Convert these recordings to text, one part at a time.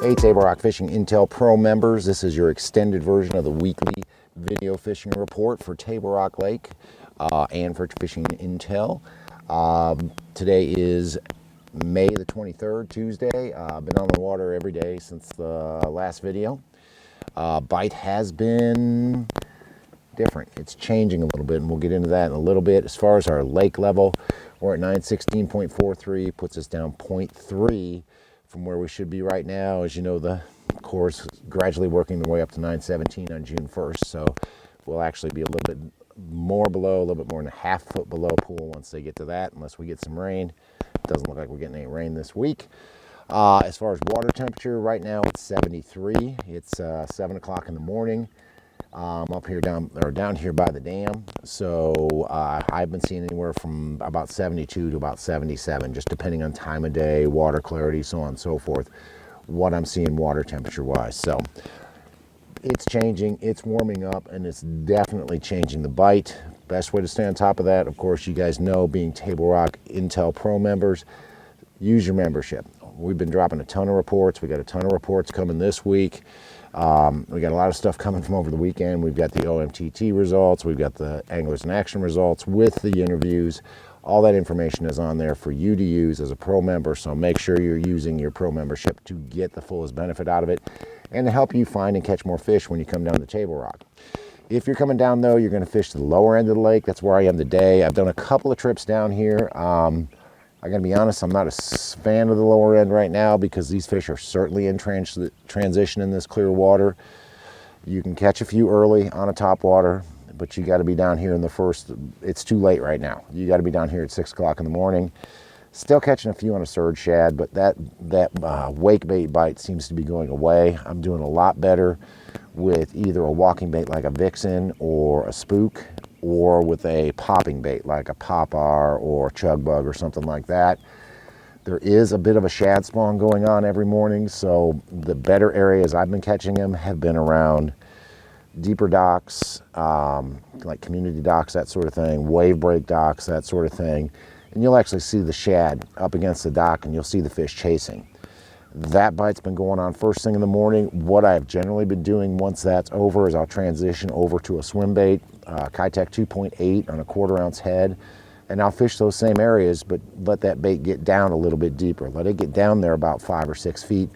Hey Table Rock Fishing Intel Pro members, this is your extended version of the weekly video fishing report for Table Rock Lake and for Fishing Intel. Today is May the 23rd, Tuesday. I've been on the water every day since the last video. Bite has been different. It's changing a little bit, and we'll get into that in a little bit. As far as our lake level, we're at 916.43, puts us down 0.3 from where we should be right now. As you know, the core's gradually working their way up to 917 on June 1st, so we'll actually be a little bit more below, a little bit more than a half foot below pool once they get to that, unless we get some rain. It doesn't look like we're getting any rain this week. As far as water temperature, right now it's 73. It's 7 o'clock in the morning. Up here down here by the dam, so I've been seeing anywhere from about 72 to about 77, just depending on time of day, water clarity, so on and so forth, what I'm seeing water temperature wise. So it's changing, it's warming up, and it's definitely changing the bite. Best way to stay on top of that, of course, you guys know, being Table Rock Intel Pro members, use your membership. We've been dropping a ton of reports. We got a ton of reports coming this week. We got a lot of stuff coming from over the weekend. We've got the OMTT results. We've got the Anglers in Action results with the interviews. All that information is on there for you to use as a pro member, so make sure you're using your pro membership to get the fullest benefit out of it and to help you find and catch more fish when you come down to Table Rock. If you're coming down, though, you're going to fish the lower end of the lake. That's where I am today. I've done a couple of trips down here. I gotta be honest, I'm not a fan of the lower end right now because these fish are certainly in transition in this clear water. You can catch a few early on a top water, but you gotta be down here in the first, it's too late right now. You gotta be down here at 6 o'clock in the morning. Still catching a few on a surge shad, but that wake bait bite seems to be going away. I'm doing a lot better with either a walking bait like a vixen or a spook, or with a popping bait like a popar or a chug bug or something like that. There is a bit of a shad spawn going on every morning, so the better areas I've been catching them have been around deeper docks, like community docks, that sort of thing, wave break docks, that sort of thing. And you'll actually see the shad up against the dock, and you'll see the fish chasing. That bite's been going on first thing in the morning. What I've generally been doing once that's over is I'll transition over to a swim bait, Kitech 2.8 on a 1/4 ounce head, and I'll fish those same areas, but let that bait get down a little bit deeper. Let it get down there about 5 or 6 feet.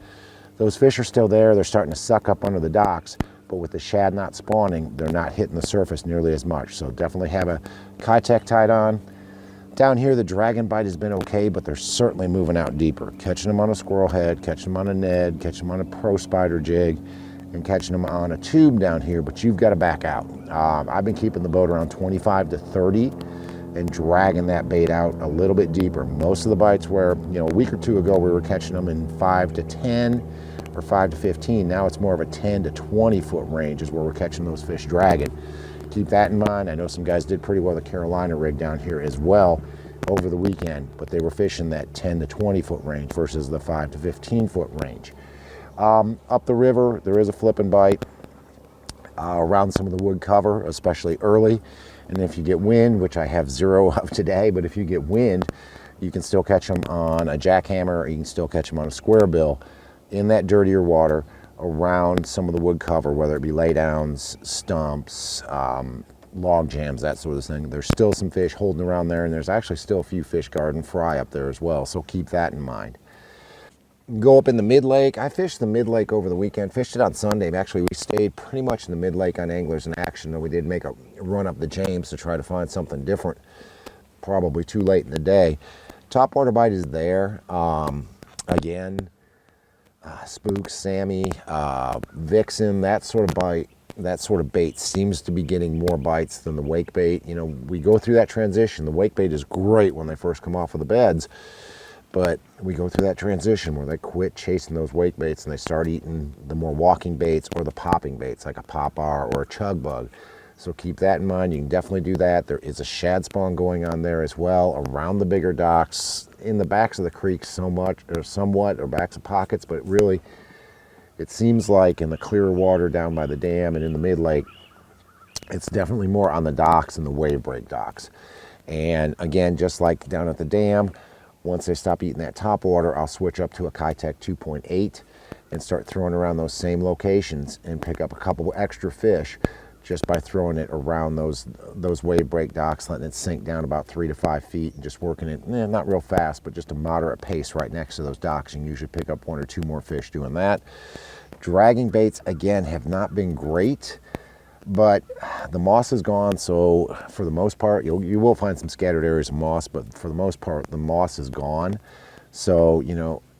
Those fish are still there. They're starting to suck up under the docks, but with the shad not spawning, they're not hitting the surface nearly as much. So definitely have a Kitech tied on. Down here, the dragon bite has been okay, but they're certainly moving out deeper. Catching them on a squirrel head, catching them on a Ned, catching them on a pro spider jig, and catching them on a tube down here, but you've got to back out. I've been keeping the boat around 25 to 30 and dragging that bait out a little bit deeper. Most of the bites where, you know, a week or two ago we were catching them in 5 to 10 or 5 to 15. Now it's more of a 10 to 20 foot range is where we're catching those fish dragging. Keep that in mind. I know some guys did pretty well the Carolina rig down here as well over the weekend, but they were fishing that 10 to 20 foot range versus the 5 to 15 foot range. Up the river, there is a flipping bite around some of the wood cover, especially early. And if you get wind, which I have 0 of today, but if you get wind, you can still catch them on a jackhammer, or you can still catch them on a square bill in that dirtier water around some of the wood cover, whether it be laydowns, stumps, log jams, that sort of thing. There's still some fish holding around there, and there's actually still a few fish guard and fry up there as well, so keep that in mind. Go up in the mid-lake. I fished the mid-lake over the weekend, fished it on Sunday. Actually, we stayed pretty much in the mid-lake on Anglers in Action, though we did make a run up the James to try to find something different, probably too late in the day. Topwater bite is there. Again, spook, Sammy, vixen, that sort of bite, that sort of bait seems to be getting more bites than the wake bait. You know, we go through that transition. The wake bait is great when they first come off of the beds, but we go through that transition where they quit chasing those wake baits and they start eating the more walking baits or the popping baits like a popar or a chug bug. So keep that in mind. You can definitely do that. There is a shad spawn going on there as well around the bigger docks, in the backs of the creeks somewhat, or backs of pockets, but really it seems like in the clearer water down by the dam and in the mid-lake, it's definitely more on the docks and the wave break docks. And again, just like down at the dam, once they stop eating that top water, I'll switch up to a Kitech 2.8 and start throwing around those same locations and pick up a couple extra fish just by throwing it around those wave break docks, letting it sink down about 3 to 5 feet and just working it, not real fast, but just a moderate pace right next to those docks. You can usually pick up 1 or 2 more fish doing that. Dragging baits, again, have not been great, but the moss is gone, so for the most part, you will find some scattered areas of moss, but for the most part, the moss is gone. So,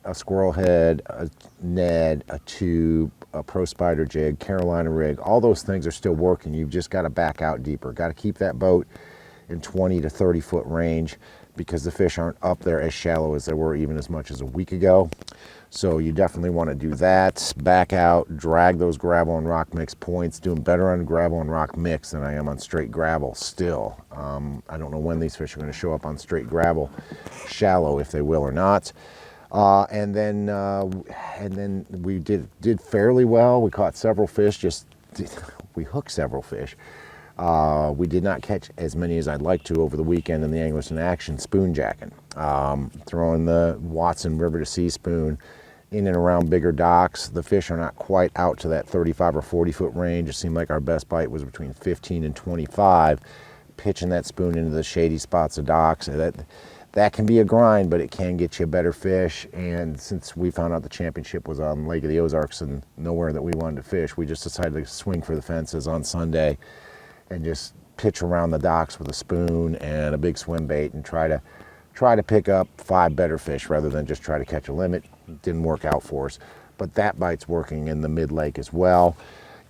a squirrel head, a Ned, a tube, a pro spider jig, Carolina rig, all those things are still working. You've just got to back out deeper. Got to keep that boat in 20 to 30 foot range because the fish aren't up there as shallow as they were even as much as a week ago. So you definitely want to do that. Back out, drag those gravel and rock mix points. Doing better on gravel and rock mix than I am on straight gravel still. I don't know when these fish are going to show up on straight gravel, shallow if they will or not. And then we did fairly well. We caught several fish. We hooked several fish. We did not catch as many as I'd like to over the weekend in the Anglers in Action spoonjacking. Throwing the Watson River to Sea spoon in and around bigger docks. The fish are not quite out to that 35 or 40 foot range. It seemed like our best bite was between 15 and 25. Pitching that spoon into the shady spots of docks. That can be a grind, but it can get you better fish. And since we found out the championship was on Lake of the Ozarks and nowhere that we wanted to fish, we just decided to swing for the fences on Sunday and just pitch around the docks with a spoon and a big swim bait and try to pick up 5 better fish rather than just try to catch a limit. It didn't work out for us, but that bite's working in the mid-lake as well.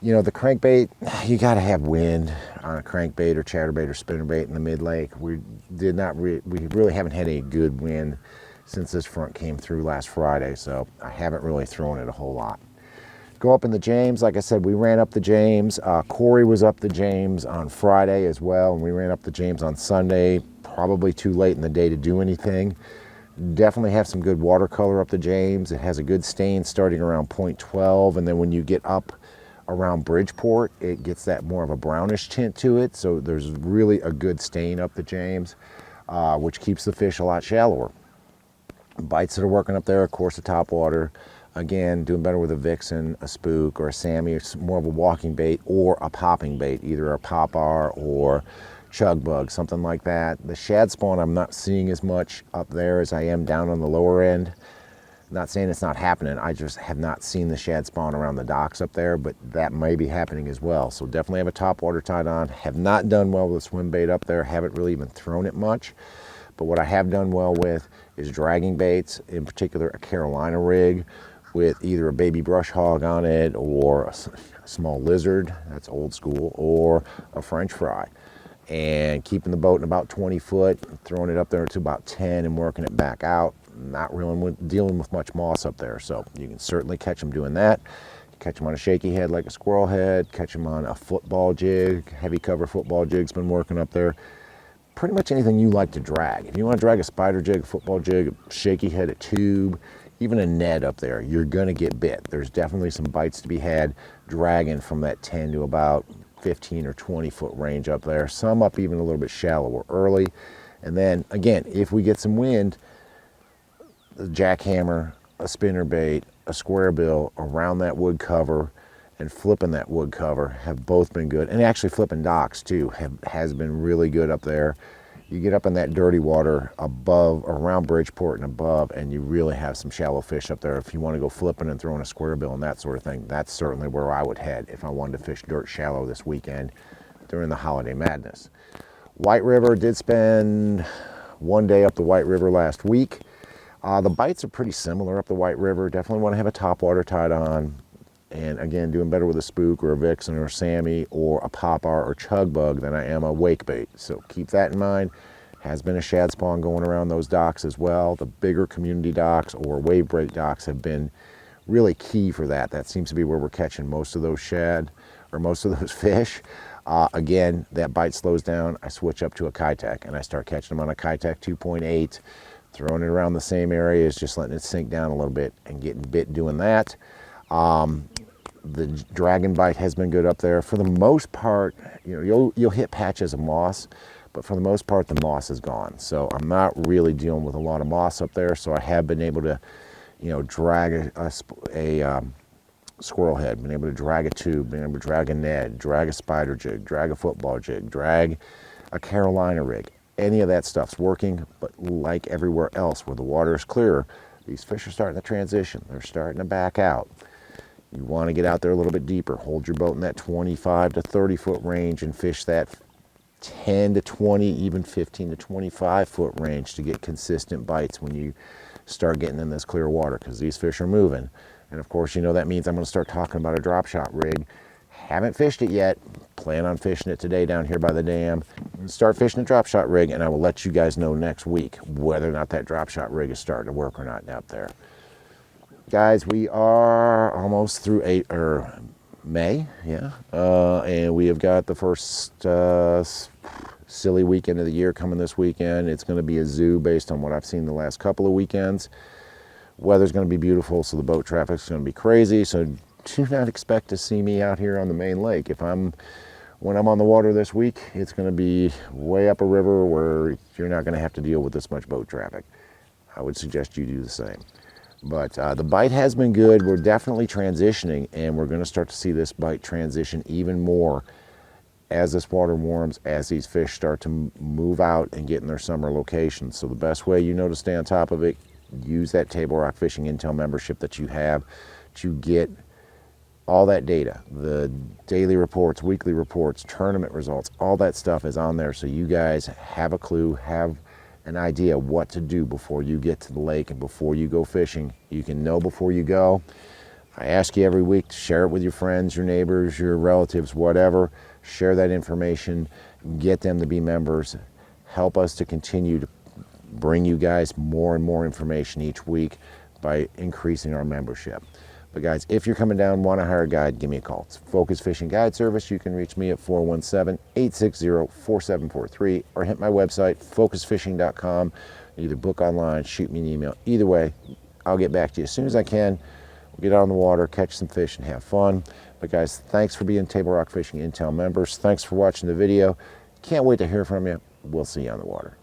The crankbait, you got to have wind on a crankbait or chatterbait or spinnerbait in the mid-lake. We really haven't had any good wind since this front came through last Friday, so I haven't really thrown it a whole lot. Go up in the James, like I said, we ran up the James. Corey was up the James on Friday as well, and we ran up the James on Sunday, probably too late in the day to do anything. Definitely have some good watercolor up the James. It has a good stain starting around 0.12, and then when you get up around Bridgeport, it gets that more of a brownish tint to it, so there's really a good stain up the James, which keeps the fish a lot shallower. Bites that are working up there, of course, the topwater. Again, doing better with a vixen, a spook, or a Sammy, or more of a walking bait or a popping bait, either a popar or chug bug, something like that. The shad spawn I'm not seeing as much up there as I am down on the lower end. Not saying it's not happening, I just have not seen the shad spawn around the docks up there, but that may be happening as well. So definitely have a topwater tied on. Have not done well with a swim bait up there, haven't really even thrown it much. But what I have done well with is dragging baits, in particular a Carolina rig with either a baby brush hog on it or a small lizard, that's old school, or a French fry. And keeping the boat in about 20 foot, throwing it up there to about 10 and working it back out. Not really dealing with much moss up there, so you can certainly catch them doing that. Catch them on a shaky head like a squirrel head, catch them on a football jig, heavy cover football jig's been working up there. Pretty much anything you like to drag. If you want to drag a spider jig, a football jig, a shaky head, a tube, even a Ned up there, you're gonna get bit. There's definitely some bites to be had dragging from that 10 to about 15 or 20 foot range up there. Some up even a little bit shallower early. And then again, if we get some wind, a jackhammer, a spinnerbait, a square bill around that wood cover and flipping that wood cover have both been good. And actually flipping docks too has been really good up there. You get up in that dirty water above, around Bridgeport and above, and you really have some shallow fish up there. If you want to go flipping and throwing a square bill and that sort of thing, that's certainly where I would head if I wanted to fish dirt shallow this weekend during the holiday madness. White River, did spend one day up the White River last week. The bites are pretty similar up the White River. Definitely want to have a topwater tied on. And again, doing better with a spook or a vixen or a Sammy or a popar or chug bug than I am a wake bait. So keep that in mind. Has been a shad spawn going around those docks as well. The bigger community docks or wave break docks have been really key for that. That seems to be where we're catching most of those shad or most of those fish. Again, that bite slows down. I switch up to a Kitech and I start catching them on a Kitech 2.8. Throwing it around the same areas, just letting it sink down a little bit and getting bit doing that. The dragon bite has been good up there. For the most part, you'll hit patches of moss, but for the most part, the moss is gone. So I'm not really dealing with a lot of moss up there. So I have been able to you know, drag a squirrel head, being able to drag a tube, being able to drag a Ned, drag a spider jig, drag a football jig, drag a Carolina rig. Any of that stuff's working, but like everywhere else where the water is clearer, these fish are starting to transition. They're starting to back out. You want to get out there a little bit deeper. Hold your boat in that 25 to 30 foot range and fish that 10 to 20, even 15 to 25 foot range to get consistent bites when you start getting in this clear water, because these fish are moving. And of course, you know, that means I'm going to start talking about a drop shot rig. Haven't fished it yet. Plan on fishing it today down here by the dam. Start fishing a drop shot rig, and I will let you guys know next week whether or not that drop shot rig is starting to work or not out there. Guys, we are almost through May, yeah, and we have got the first silly weekend of the year coming this weekend. It's going to be a zoo based on what I've seen the last couple of weekends. Weather's going to be beautiful, so the boat traffic's going to be crazy. So do not expect to see me out here on the main lake. When I'm on the water this week, it's going to be way up a river where you're not going to have to deal with this much boat traffic. I would suggest you do the same. But the bite has been good. We're definitely transitioning, and we're going to start to see this bite transition even more as this water warms, as these fish start to move out and get in their summer locations. So the best way you know to stay on top of it, use that Table Rock Fishing Intel membership that you have to get all that data, the daily reports, weekly reports, tournament results, all that stuff is on there, so you guys have a clue, have an idea what to do before you get to the lake and before you go fishing. You can know before you go. I ask you every week to share it with your friends, your neighbors, your relatives, whatever. Share that information, get them to be members. Help us to continue to bring you guys more and more information each week by increasing our membership. But guys, if you're coming down, want to hire a guide, give me a call. It's Focus Fishing Guide Service. You can reach me at 417-860-4743 or hit my website, focusfishing.com. Either book online, shoot me an email. Either way, I'll get back to you as soon as I can. We'll get out on the water, catch some fish, and have fun. But guys, thanks for being Table Rock Fishing Intel members. Thanks for watching the video. Can't wait to hear from you. We'll see you on the water.